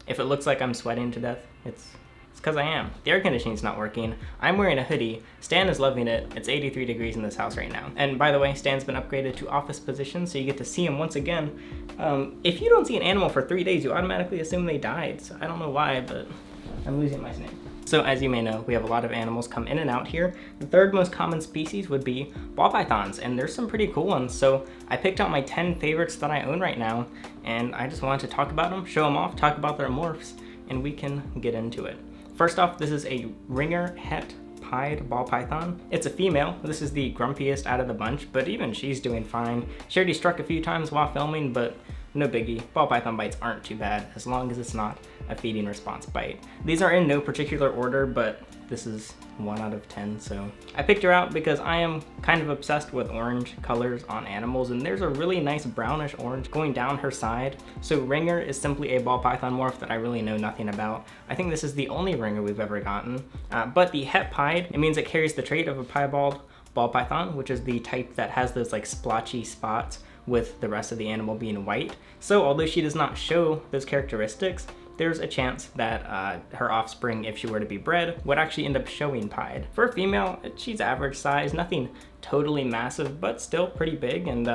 If it looks like I'm sweating to death, it's because I am. The air conditioning's not working. I'm wearing a hoodie. Stan is loving it. It's 83 degrees in this house right now. And by the way, Stan's been upgraded to office position, so you get to see him once again. If you don't see an animal for 3 days, you automatically assume they died. So I don't know why, but I'm losing my snake. So as you may know, we have a lot of animals come in and out here. The third most common species would be ball pythons, and there's some pretty cool ones. So I picked out my 10 favorites that I own right now, and I just wanted to talk about them, show them off, talk about their morphs, and we can get into it. First off, this is a ringer het pied ball python. It's a female. This is the grumpiest out of the bunch, but even she's doing fine. She already struck a few times while filming, but no biggie. Ball python bites aren't too bad as long as it's not a feeding response bite. These are in no particular order, but this is 1 out of 10, so. I picked her out because I am kind of obsessed with orange colors on animals, and there's a really nice brownish orange going down her side. So ringer is simply a ball python morph that I really know nothing about. I think this is the only ringer we've ever gotten, but the het pied, it means it carries the trait of a piebald ball python, which is the type that has those like splotchy spots with the rest of the animal being white. So although she does not show those characteristics, there's a chance that her offspring, if she were to be bred, would actually end up showing pied. For a female, she's average size, nothing totally massive, but still pretty big, and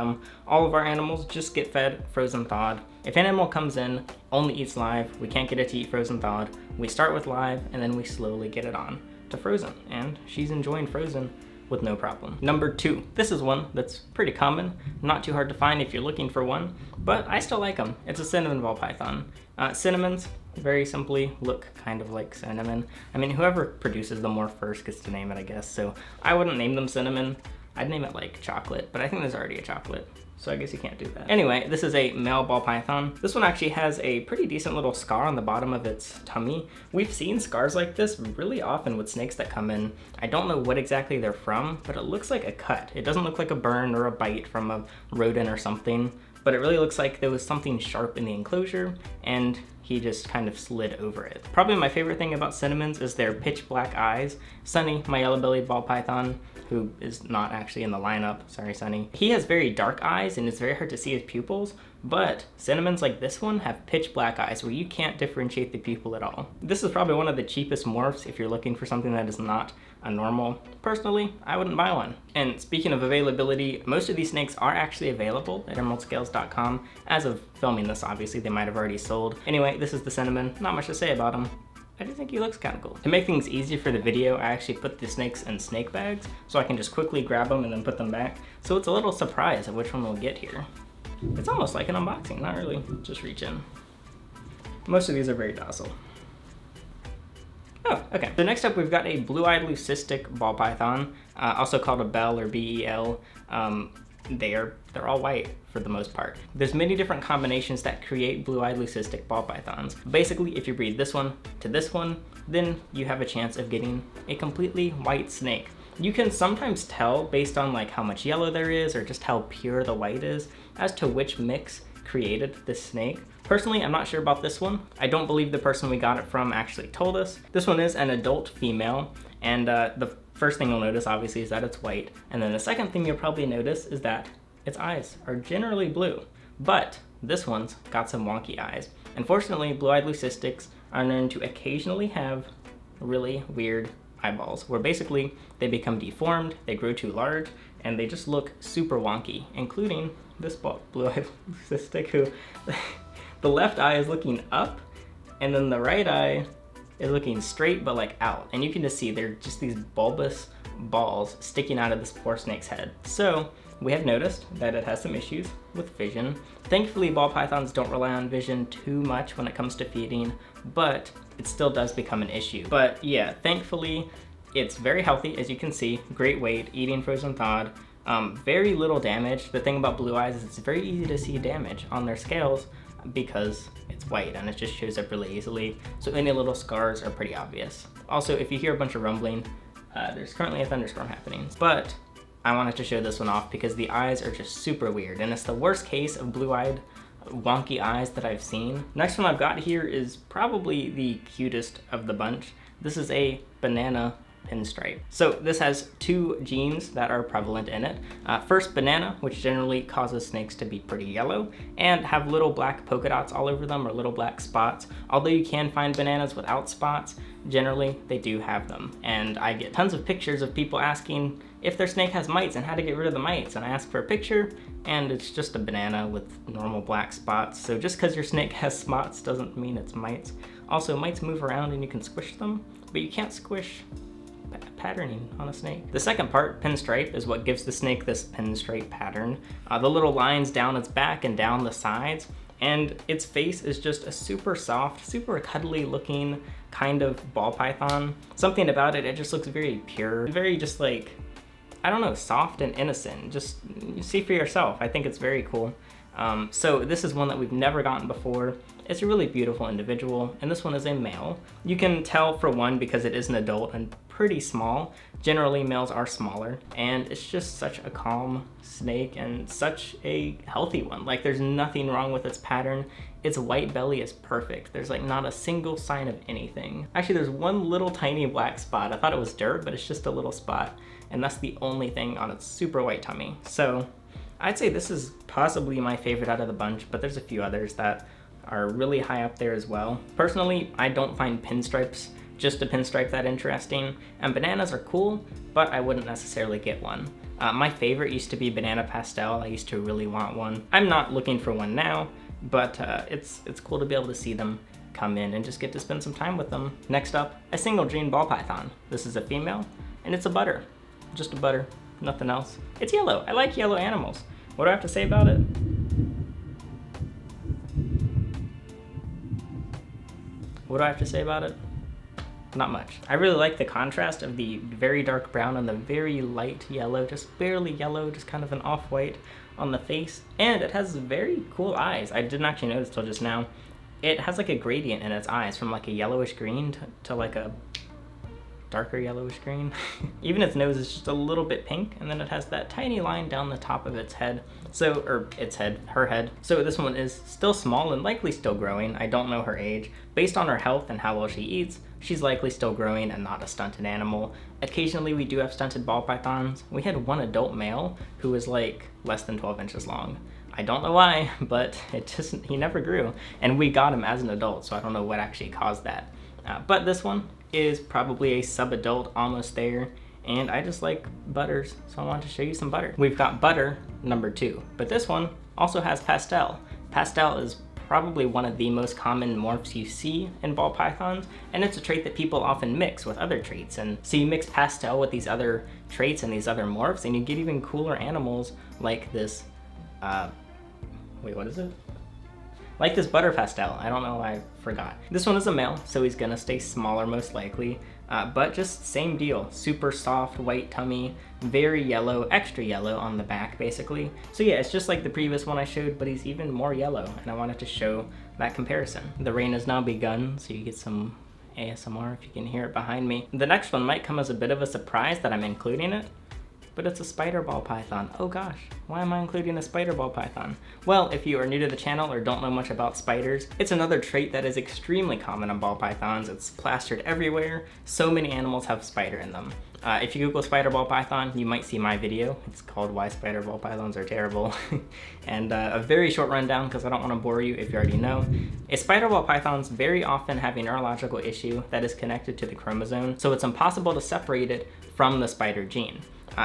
all of our animals just get fed frozen thawed. If an animal comes in, only eats live, we can't get it to eat frozen thawed, we start with live, and then we slowly get it on to frozen, and she's enjoying frozen with no problem. Number 2, this is one that's pretty common, not too hard to find if you're looking for one, but I still like them. It's a cinnamon ball python. Cinnamons, very simply, look kind of like cinnamon. I mean, whoever produces the morph first gets to name it, I guess, so I wouldn't name them cinnamon. I'd name it like chocolate, but I think there's already a chocolate, so I guess you can't do that. Anyway, this is a male ball python. This one actually has a pretty decent little scar on the bottom of its tummy. We've seen scars like this really often with snakes that come in. I don't know what exactly they're from, but it looks like a cut. It doesn't look like a burn or a bite from a rodent or something, but it really looks like there was something sharp in the enclosure and he just kind of slid over it. Probably my favorite thing about cinnamons is their pitch black eyes. Sunny, my yellow-bellied ball python, who is not actually in the lineup, sorry Sunny. He has very dark eyes and it's very hard to see his pupils, but cinnamons like this one have pitch black eyes where you can't differentiate the pupil at all. This is probably one of the cheapest morphs if you're looking for something that is not a normal. Personally, I wouldn't buy one. And speaking of availability, most of these snakes are actually available at emeraldscales.com. As of filming this, obviously, they might have already sold. Anyway, this is the cinnamon. Not much to say about him. I just think he looks kind of cool. To make things easier for the video, I actually put the snakes in snake bags so I can just quickly grab them and then put them back. So it's a little surprise of which one we'll get here. It's almost like an unboxing, not really, just reach in. Most of these are very docile. Oh, okay. So next up, we've got a blue-eyed leucistic ball python, also called a bell or B-E-L. They're all white for the most part. There's many different combinations that create blue-eyed leucistic ball pythons. Basically, if you breed this one to this one, then you have a chance of getting a completely white snake. You can sometimes tell based on like how much yellow there is or just how pure the white is as to which mix created this snake. Personally, I'm not sure about this one. I don't believe the person we got it from actually told us. This one is an adult female, and the first thing you'll notice obviously is that it's white, and then the second thing you'll probably notice is that its eyes are generally blue, but this one's got some wonky eyes. Unfortunately, blue-eyed leucistics are known to occasionally have really weird eyeballs, where basically they become deformed, they grow too large, and they just look super wonky, including this blue-eyed leucistic who the left eye is looking up, and then the right eye is looking straight but like out, and you can just see they're just these bulbous balls sticking out of this poor snake's head. So we have noticed that it has some issues with vision. Thankfully, ball pythons don't rely on vision too much when it comes to feeding, but it still does become an issue. But yeah, thankfully, it's very healthy, as you can see, great weight, eating frozen thawed, very little damage. The thing about blue eyes is it's very easy to see damage on their scales because it's white and it just shows up really easily. So any little scars are pretty obvious. Also, if you hear a bunch of rumbling, there's currently a thunderstorm happening. But I wanted to show this one off because the eyes are just super weird, and it's the worst case of blue-eyed wonky eyes that I've seen. Next one I've got here is probably the cutest of the bunch. This is a banana pinstripe. So this has two genes that are prevalent in it. First, banana, which generally causes snakes to be pretty yellow and have little black polka dots all over them, or little black spots. Although you can find bananas without spots, generally they do have them. And I get tons of pictures of people asking if their snake has mites and how to get rid of the mites. And I ask for a picture, and it's just a banana with normal black spots. So just because your snake has spots doesn't mean it's mites. Also, mites move around and you can squish them, but you can't squish patterning on a snake. The second part, pinstripe, is what gives the snake this pinstripe pattern. The little lines down its back and down the sides, and its face is just a super soft, super cuddly looking kind of ball python. Something about it, it just looks very pure, very just like, I don't know, soft and innocent. Just see for yourself. I think it's very cool. So this is one that we've never gotten before. It's a really beautiful individual, and this one is a male. You can tell, for one, because it is an adult and pretty small. Generally, males are smaller, and it's just such a calm snake and such a healthy one. Like, there's nothing wrong with its pattern. Its white belly is perfect. There's like not a single sign of anything. Actually, there's one little tiny black spot. I thought it was dirt, but it's just a little spot, and that's the only thing on its super white tummy. So I'd say this is possibly my favorite out of the bunch, but there's a few others that are really high up there as well. Personally, I don't find pinstripes, just a pinstripe, that interesting, and bananas are cool, but I wouldn't necessarily get one. My favorite used to be banana pastel. I used to really want one. I'm not looking for one now, but it's cool to be able to see them come in and just get to spend some time with them. Next up, a single gene ball python. This is a female, and it's a butter. Just a butter, nothing else. It's yellow. I like yellow animals. What do I have to say about it? What do I have to say about it? Not much. I really like the contrast of the very dark brown and the very light yellow, just barely yellow, just kind of an off-white on the face. And it has very cool eyes. I didn't actually notice till just now. It has like a gradient in its eyes from like a yellowish green to like a darker yellowish green. Even its nose is just a little bit pink, and then it has that tiny line down the top of its head. So, or its head, her head. So this one is still small and likely still growing. I don't know her age. Based on her health and how well she eats, she's likely still growing and not a stunted animal. Occasionally we do have stunted ball pythons. We had one adult male who was like less than 12 inches long. I don't know why, but he never grew. And we got him as an adult, so I don't know what actually caused that. But this one is probably a sub-adult, almost there, and I just like butters, so I wanted to show you some butter. We've got butter number 2, but this one also has pastel. Pastel is probably one of the most common morphs you see in ball pythons, and it's a trait that people often mix with other traits. And so you mix pastel with these other traits and these other morphs, and you get even cooler animals like this, wait, what is it? Like this butter pastel. I don't know, I forgot. This one is a male, so he's gonna stay smaller most likely, but just same deal. Super soft white tummy, very yellow, extra yellow on the back basically. So yeah, it's just like the previous one I showed, but he's even more yellow, and I wanted to show that comparison. The rain has now begun, so you get some ASMR if you can hear it behind me. The next one might come as a bit of a surprise that I'm including it, but it's a spider ball python. Oh gosh, why am I including a spider ball python? Well, if you are new to the channel or don't know much about spiders, it's another trait that is extremely common on ball pythons. It's plastered everywhere. So many animals have spider in them. If you Google spider ball python, you might see my video. It's called Why Spider Ball Pythons Are Terrible. And a very short rundown, because I don't want to bore you if you already know. A spider ball pythons very often have a neurological issue that is connected to the chromosome, so it's impossible to separate it from the spider gene.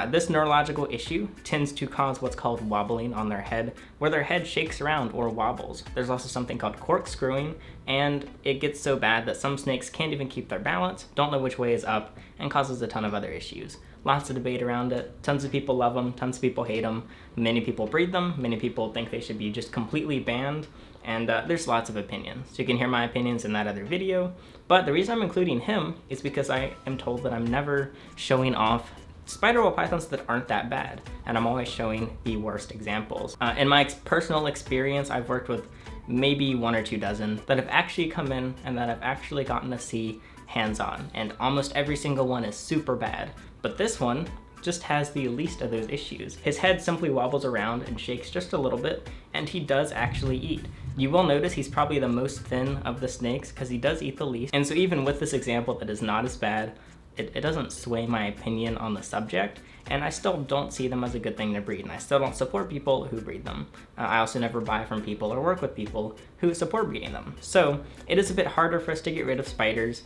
This neurological issue tends to cause what's called wobbling on their head, where their head shakes around or wobbles. There's also something called corkscrewing, and it gets so bad that some snakes can't even keep their balance, don't know which way is up, and causes a ton of other issues. Lots of debate around it. Tons of people love them, tons of people hate them. Many people breed them, many people think they should be just completely banned, and there's lots of opinions. So you can hear my opinions in that other video, but the reason I'm including him is because I am told that I'm never showing off spider ball pythons that aren't that bad, and I'm always showing the worst examples. In my personal experience, I've worked with maybe 1 or 2 dozen that have actually come in and that I've actually gotten to see hands-on, and almost every single one is super bad. But this one just has the least of those issues. His head simply wobbles around and shakes just a little bit, and he does actually eat. You will notice he's probably the most thin of the snakes because he does eat the least. And so even with this example that is not as bad, it doesn't sway my opinion on the subject, and I still don't see them as a good thing to breed, and I still don't support people who breed them. I also never buy from people or work with people who support breeding them. So it is a bit harder for us to get rid of spiders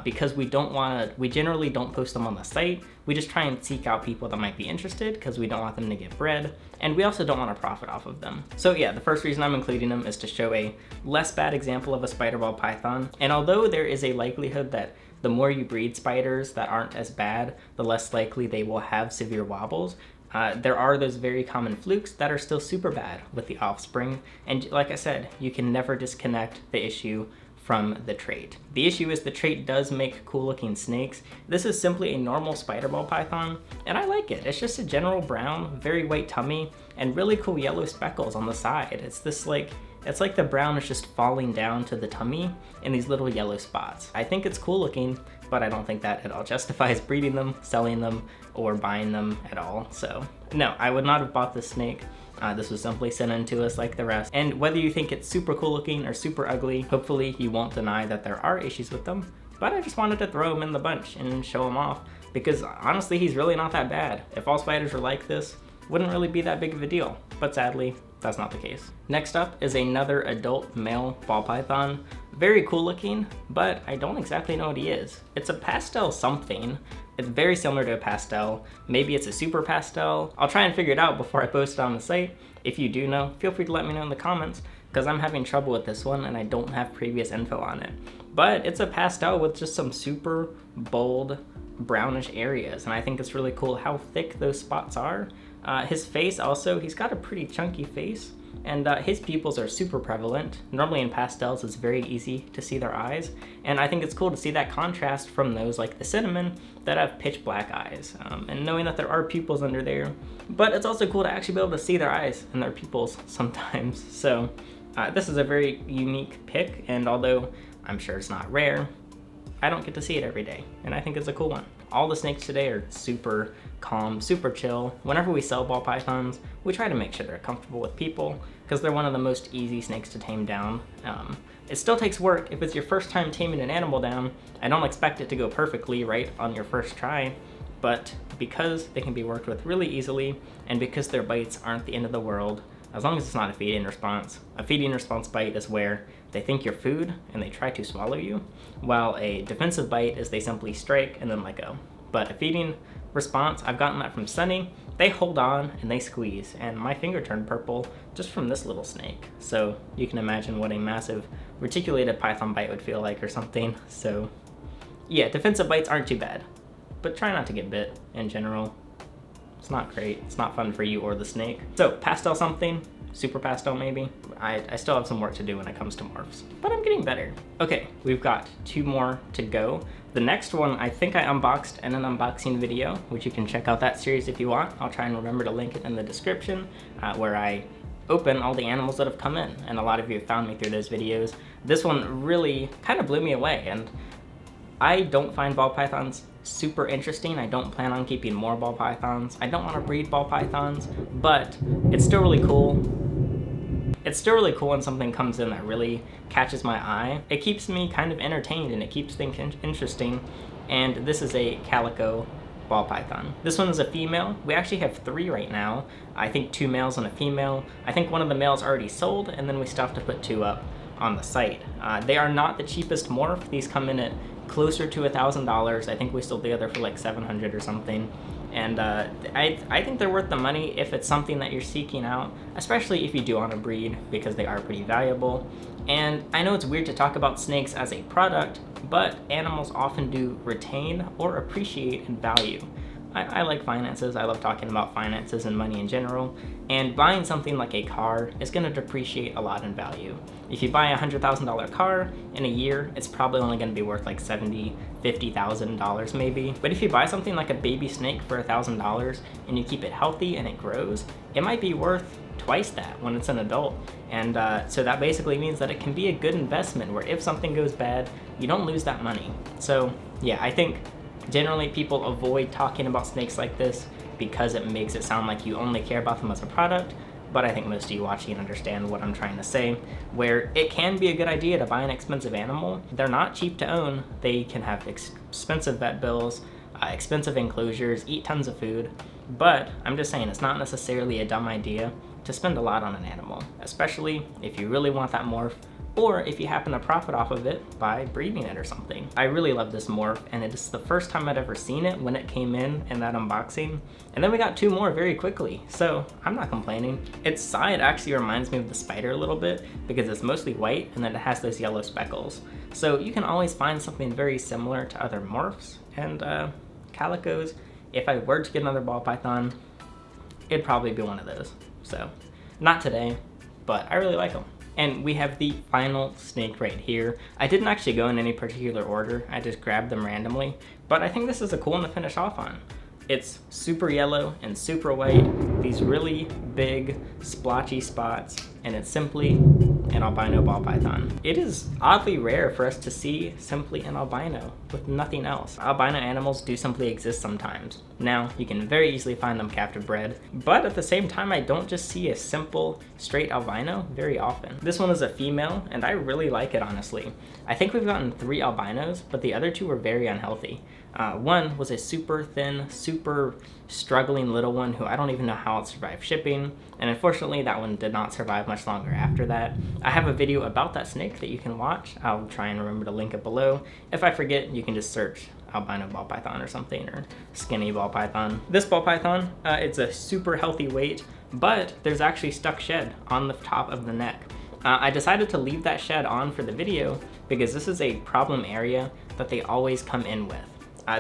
because we generally don't post them on the site. We just try and seek out people that might be interested because we don't want them to get bred, and we also don't want to profit off of them. So yeah, the first reason I'm including them is to show a less bad example of a spider ball python. And although there is a likelihood that the more you breed spiders that aren't as bad, the less likely they will have severe wobbles, there are those very common flukes that are still super bad with the offspring. And like I said, you can never disconnect the issue from the trait. The issue is the trait does make cool looking snakes. This is simply a normal spider ball python, and I like it. It's just a general brown, very white tummy, and really cool yellow speckles on the side. It's like the brown is just falling down to the tummy in these little yellow spots. I think it's cool looking, but I don't think that at all justifies breeding them, selling them, or buying them at all. So no, I would not have bought this snake. This was simply sent in to us like the rest. And whether you think it's super cool looking or super ugly, hopefully you won't deny that there are issues with them. But I just wanted to throw him in the bunch and show him off, because honestly, he's really not that bad. If all spiders were like this, wouldn't really be that big of a deal. But sadly, that's not the case. Next up is another adult male ball python. Very cool looking, but I don't exactly know what he is. It's a pastel something. It's very similar to a pastel. Maybe it's a super pastel. I'll try and figure it out before I post it on the site. If you do know, feel free to let me know in the comments, because I'm having trouble with this one and I don't have previous info on it. But it's a pastel with just some super bold brownish areas, and I think it's really cool how thick those spots are. His face also, he's got a pretty chunky face, and his pupils are super prevalent. Normally in pastels, it's very easy to see their eyes, and I think it's cool to see that contrast from those like the cinnamon that have pitch black eyes, and knowing that there are pupils under there. But it's also cool to actually be able to see their eyes and their pupils sometimes. So this is a very unique pick, and although I'm sure it's not rare, I don't get to see it every day, and I think it's a cool one. All the snakes today are super calm, super chill. Whenever we sell ball pythons, we try to make sure they're comfortable with people, because they're one of the most easy snakes to tame down. It still takes work. If it's your first time taming an animal down, I don't expect it to go perfectly right on your first try, but because they can be worked with really easily, and because their bites aren't the end of the world, as long as it's not a feeding response. A feeding response bite is where they think you're food and they try to swallow you, while a defensive bite is they simply strike and then let go. But a feeding response, I've gotten that from Sunny. They hold on and they squeeze, and my finger turned purple just from this little snake. So you can imagine what a massive reticulated python bite would feel like or something. So yeah, defensive bites aren't too bad, but try not to get bit in general. It's not great. It's not fun for you or the snake. So pastel something, super pastel maybe. I still have some work to do when it comes to morphs, but I'm getting better. Okay, we've got 2 more to go. The next one I think I unboxed in an unboxing video, which you can check out that series if you want. I'll try and remember to link it in the description, where I open all the animals that have come in, and a lot of you have found me through those videos. This one really kind of blew me away, and I don't find ball pythons super interesting. I don't plan on keeping more ball pythons. I don't want to breed ball pythons, but it's still really cool. It's still really cool when something comes in that really catches my eye. It keeps me kind of entertained and it keeps things interesting. And this is a Calico ball python. This one is a female. We actually have 3 right now. I think 2 males and a female. I think one of the males already sold, and then we still have to put 2 up on the site. They are not the cheapest morph. These come in at closer to $1,000. I think we sold the other for like $700 or something. And I think they're worth the money if it's something that you're seeking out, especially if you do want to breed, because they are pretty valuable. And I know it's weird to talk about snakes as a product, but animals often do retain or appreciate in value. I like finances. I love talking about finances and money in general, and buying something like a car is going to depreciate a lot in value. If you buy a $100,000 car in a year, it's probably only going to be worth like $70,000, $50,000 maybe. But if you buy something like a baby snake for $1,000 and you keep it healthy and it grows, it might be worth twice that when it's an adult. And so that basically means that it can be a good investment where if something goes bad, you don't lose that money. So yeah, I think generally people avoid talking about snakes like this because it makes it sound like you only care about them as a product, but I think most of you watching understand what I'm trying to say, where it can be a good idea to buy an expensive animal. They're not cheap to own. They can have expensive vet bills, expensive enclosures, eat tons of food, but I'm just saying it's not necessarily a dumb idea to spend a lot on an animal, especially if you really want that morph, or if you happen to profit off of it by breeding it or something. I really love this morph, and it's the first time I'd ever seen it when it came in that unboxing, and then we got 2 more very quickly, so I'm not complaining. Its side actually reminds me of the spider a little bit, because it's mostly white and then it has those yellow speckles. So you can always find something very similar to other morphs, and calicos. If I were to get another ball python, it'd probably be one of those. So, not today, but I really like them. And we have the final snake right here. I didn't actually go in any particular order, I just grabbed them randomly, but I think this is a cool one to finish off on. It's super yellow and super white, these really big splotchy spots, and it's simply an albino ball python. It is oddly rare for us to see simply an albino with nothing else. Albino animals do simply exist sometimes. Now, you can very easily find them captive bred, but at the same time, I don't just see a simple, straight albino very often. This one is a female, and I really like it, honestly. I think we've gotten 3 albinos, but the other 2 were very unhealthy. One was a super thin, super struggling little one who I don't even know how it survived shipping, and unfortunately that one did not survive much longer after that. I have a video about that snake that you can watch. I'll try and remember to link it below. If I forget, you can just search albino ball python or something, or skinny ball python. This ball python, it's a super healthy weight, but there's actually stuck shed on the top of the neck. I decided to leave that shed on for the video because this is a problem area that they always come in with.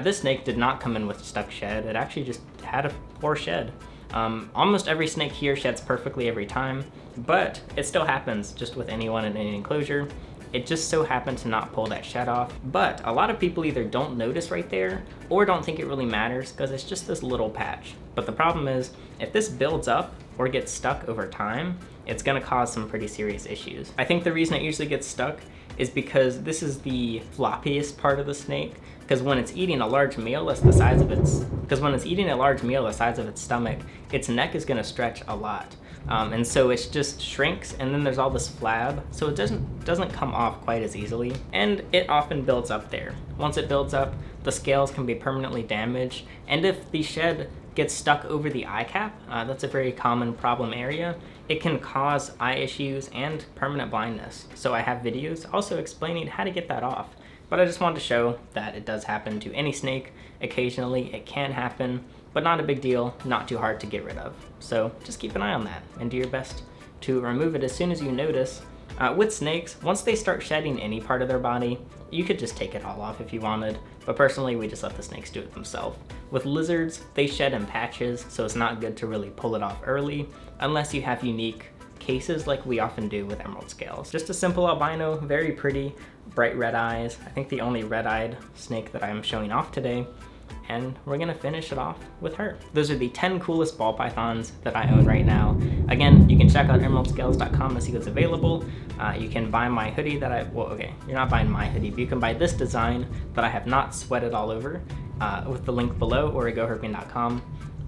This snake did not come in with stuck shed, it actually just had a poor shed. Almost every snake here sheds perfectly every time, but it still happens just with anyone in any enclosure. It just so happened to not pull that shed off, but a lot of people either don't notice right there or don't think it really matters because it's just this little patch. But the problem is, if this builds up or gets stuck over time, it's gonna cause some pretty serious issues. I think the reason it usually gets stuck is because this is the floppiest part of the snake, because when it's eating a large meal that's the size of its stomach, its neck is gonna stretch a lot. And so it just shrinks, and then there's all this flab, so it doesn't come off quite as easily, and it often builds up there. Once it builds up, the scales can be permanently damaged, and if the shed gets stuck over the eye cap, that's a very common problem area, it can cause eye issues and permanent blindness. So I have videos also explaining how to get that off, but I just wanted to show that it does happen to any snake. Occasionally it can happen, but not a big deal, not too hard to get rid of. So just keep an eye on that and do your best to remove it as soon as you notice. With snakes, once they start shedding any part of their body, you could just take it all off if you wanted, but personally we just let the snakes do it themselves. With lizards, they shed in patches, so it's not good to really pull it off early, unless you have unique cases like we often do with emerald scales. Just a simple albino, very pretty, bright red eyes. I think the only red-eyed snake that I'm showing off today, and we're gonna finish it off with her. Those are the 10 coolest ball pythons that I own right now. Again, you can check out emeraldscales.com to see what's available. You can buy my hoodie that you're not buying my hoodie, but you can buy this design that I have not sweated all over with the link below or at GoHerping.com.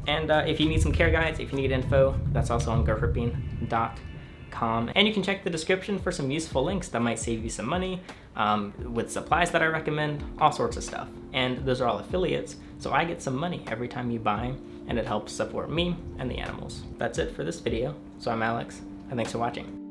And if you need some care guides, if you need info, that's also on GoHerping.com. And you can check the description for some useful links that might save you some money, with supplies that I recommend, all sorts of stuff. And those are all affiliates, so I get some money every time you buy, and it helps support me and the animals. That's it for this video. So I'm Alex, and thanks for watching.